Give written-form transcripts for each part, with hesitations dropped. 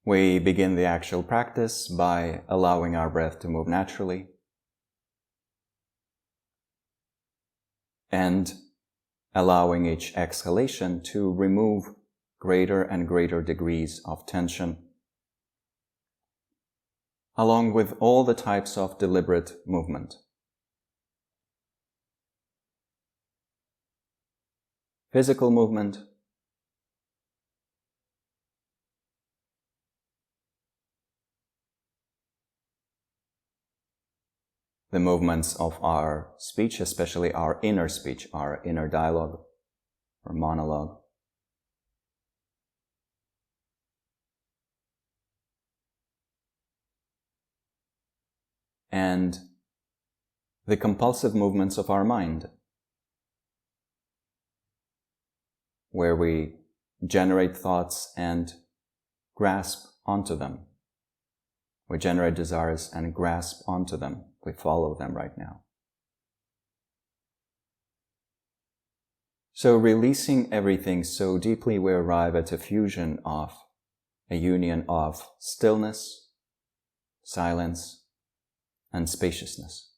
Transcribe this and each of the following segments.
We begin the actual practice by allowing our breath to move naturally and allowing each exhalation to remove greater and greater degrees of tension, along with all the types of deliberate movement. Physical movement, the movements of our speech, especially our inner speech, our inner dialogue or monologue. And the compulsive movements of our mind, where we generate thoughts and grasp onto them. We generate desires and grasp onto them. We follow them right now. So releasing everything so deeply, we arrive at a fusion of a union of stillness, silence, and spaciousness.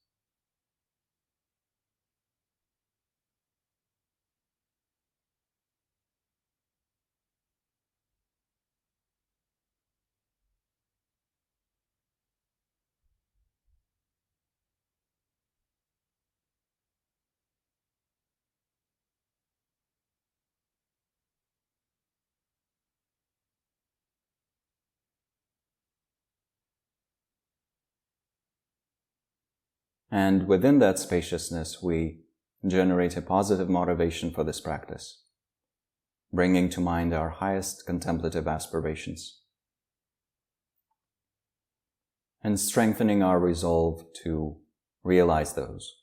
And within that spaciousness, we generate a positive motivation for this practice, bringing to mind our highest contemplative aspirations and strengthening our resolve to realize those.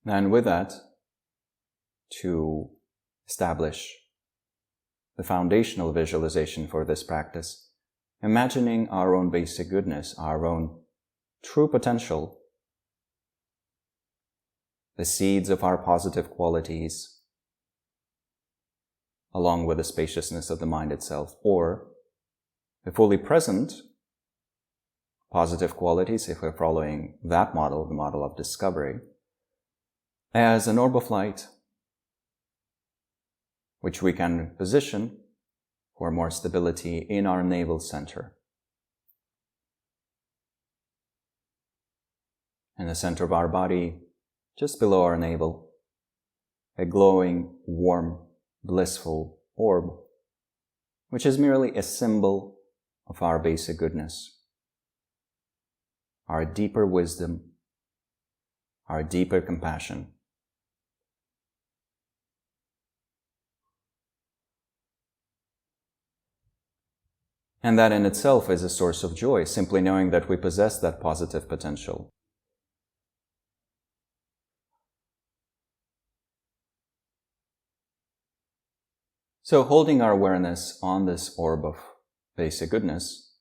And with that, to establish the foundational visualization for this practice, imagining our own basic goodness, our own true potential, the seeds of our positive qualities, along with the spaciousness of the mind itself, or the fully present positive qualities, if we're following that model, the model of discovery, as an orb of light, which we can position for more stability in our navel center. In the center of our body, just below our navel, a glowing, warm, blissful orb, which is merely a symbol of our basic goodness, our deeper wisdom, our deeper compassion. And that in itself is a source of joy, simply knowing that we possess that positive potential. So holding our awareness on this orb of basic goodness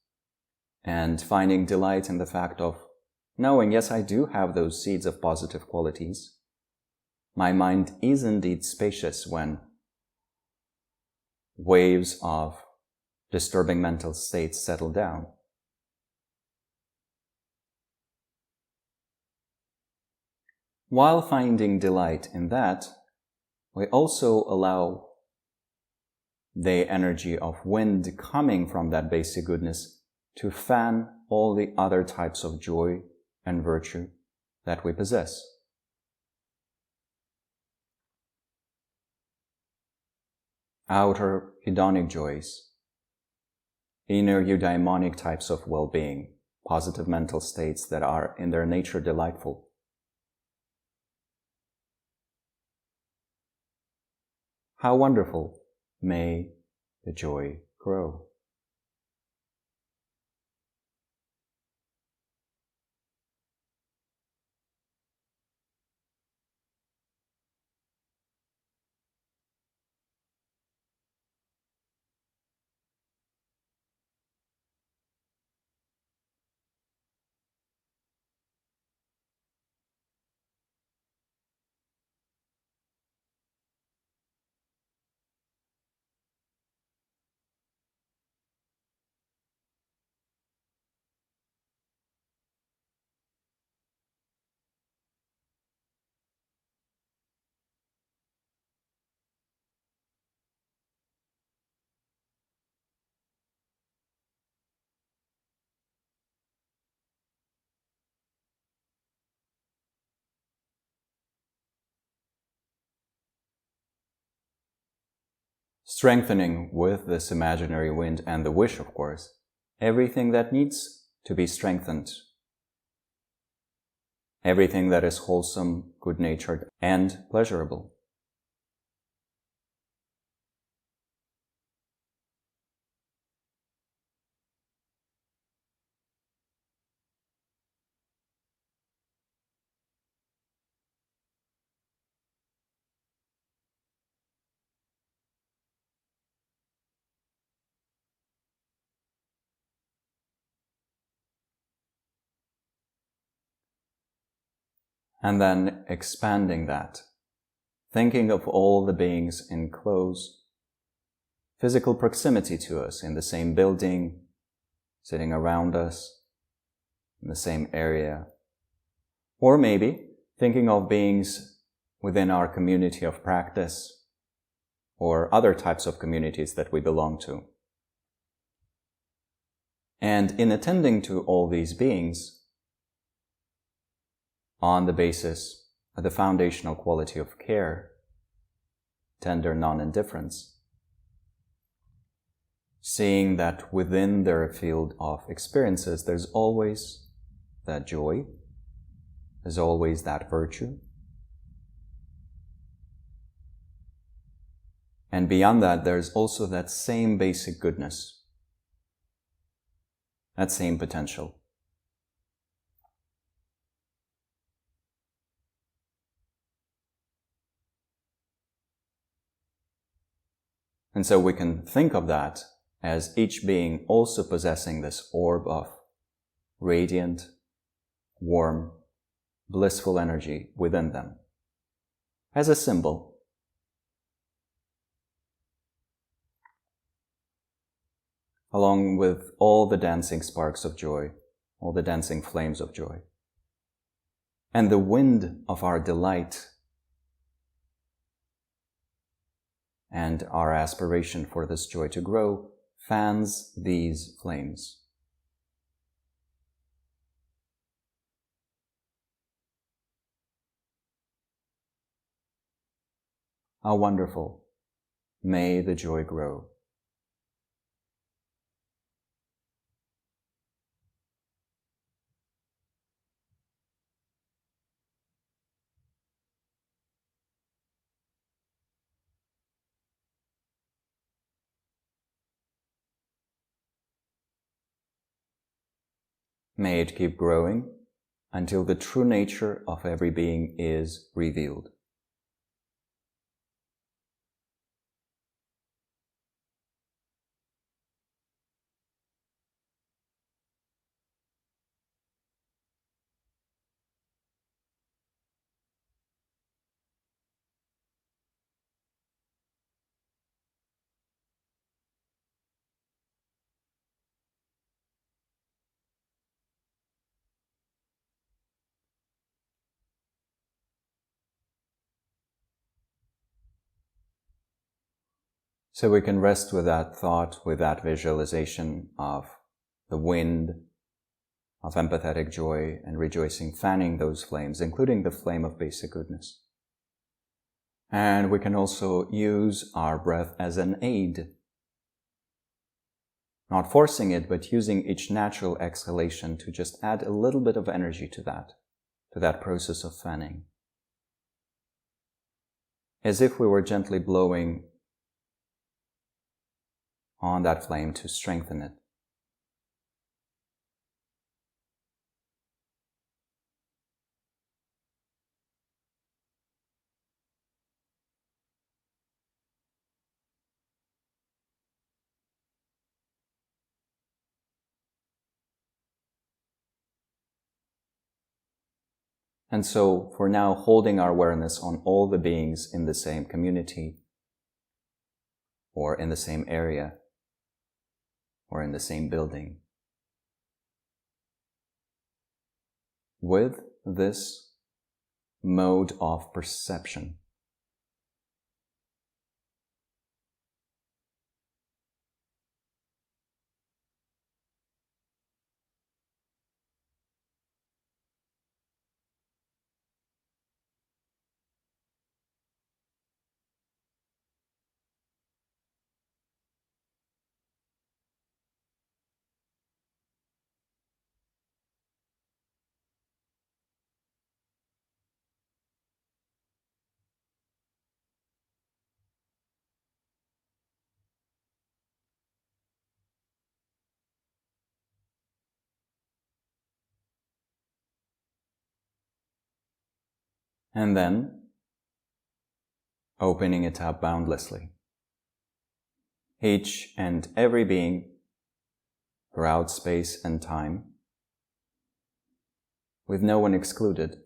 and finding delight in the fact of knowing, yes, I do have those seeds of positive qualities. My mind is indeed spacious when waves of disturbing mental states settle down. While finding delight in that, we also allow the energy of wind coming from that basic goodness to fan all the other types of joy and virtue that we possess. Outer hedonic joys, inner eudaimonic types of well-being, positive mental states that are in their nature delightful. How wonderful. May the joy grow. Strengthening with this imaginary wind and the wish, of course, everything that needs to be strengthened. Everything that is wholesome, good-natured, and pleasurable. And then expanding that, thinking of all the beings in close physical proximity to us, in the same building, sitting around us, in the same area. Or maybe thinking of beings within our community of practice, or other types of communities that we belong to. And in attending to all these beings, on the basis of the foundational quality of care, tender non-indifference, seeing that within their field of experiences there's always that joy, there's always that virtue, and beyond that there's also that same basic goodness, that same potential. And so we can think of that as each being also possessing this orb of radiant, warm, blissful energy within them, as a symbol. Along with all the dancing sparks of joy, all the dancing flames of joy. And the wind of our delight and our aspiration for this joy to grow fans these flames. How wonderful. May the joy grow. May it keep growing until the true nature of every being is revealed. So we can rest with that thought, with that visualization of the wind, of empathetic joy and rejoicing, fanning those flames, including the flame of basic goodness. And we can also use our breath as an aid. Not forcing it, but using each natural exhalation to just add a little bit of energy to that process of fanning. As if we were gently blowing on that flame to strengthen it. And so, for now, holding our awareness on all the beings in the same community, or in the same area, or in the same building, with this mode of perception. And then, opening it up boundlessly. Each and every being, throughout space and time, with no one excluded.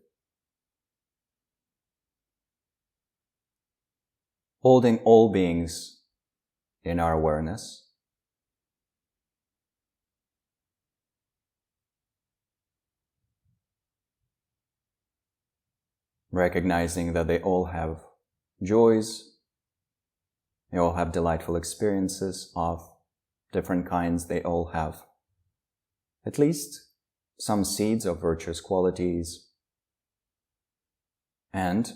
Holding all beings in our awareness, recognizing that they all have joys, they all have delightful experiences of different kinds, they all have at least some seeds of virtuous qualities, and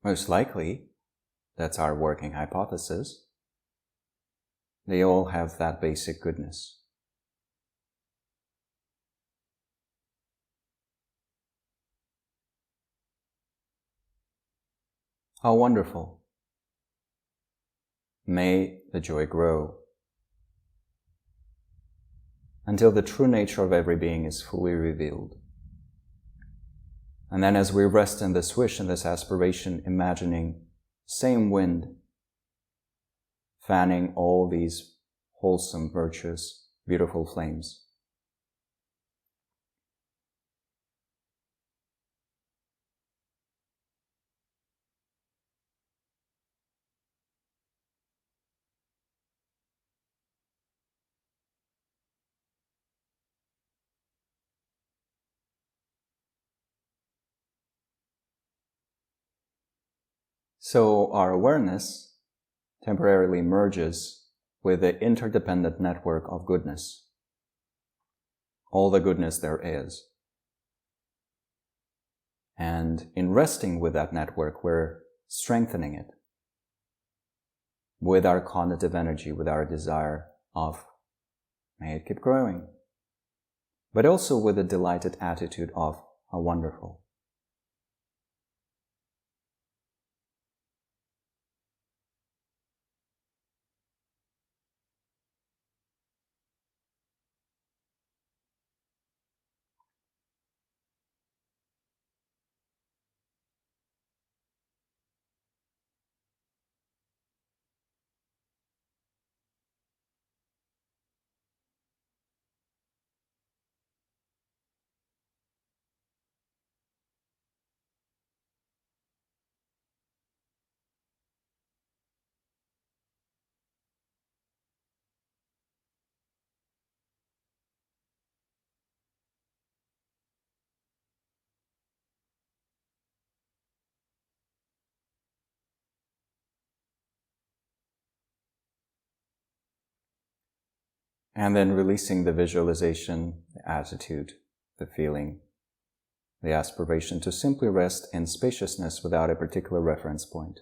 most likely, that's our working hypothesis, they all have that basic goodness. How wonderful. May the joy grow until the true nature of every being is fully revealed. And then as we rest in this wish and this aspiration, imagining same wind fanning all these wholesome, virtuous, beautiful flames. So our awareness temporarily merges with the interdependent network of goodness, all the goodness there is. And in resting with that network, we're strengthening it with our cognitive energy, with our desire of, may it keep growing, but also with a delighted attitude of, how wonderful. And then releasing the visualization, the attitude, the feeling, the aspiration to simply rest in spaciousness without a particular reference point.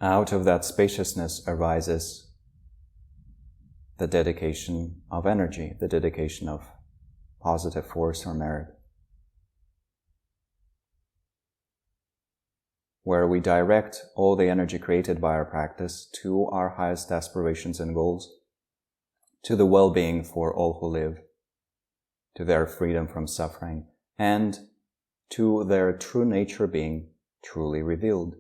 Out of that spaciousness arises the dedication of energy, the dedication of positive force or merit, where we direct all the energy created by our practice to our highest aspirations and goals, to the well-being for all who live, to their freedom from suffering, and to their true nature being truly revealed.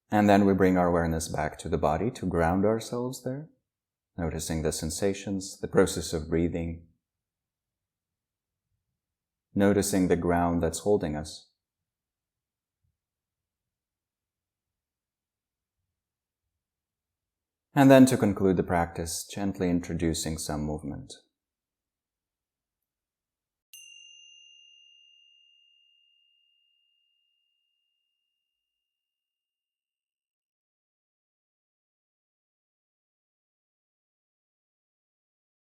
And then we bring our awareness back to the body to ground ourselves there, noticing the sensations, the process of breathing, noticing the ground that's holding us. And then to conclude the practice, gently introducing some movement.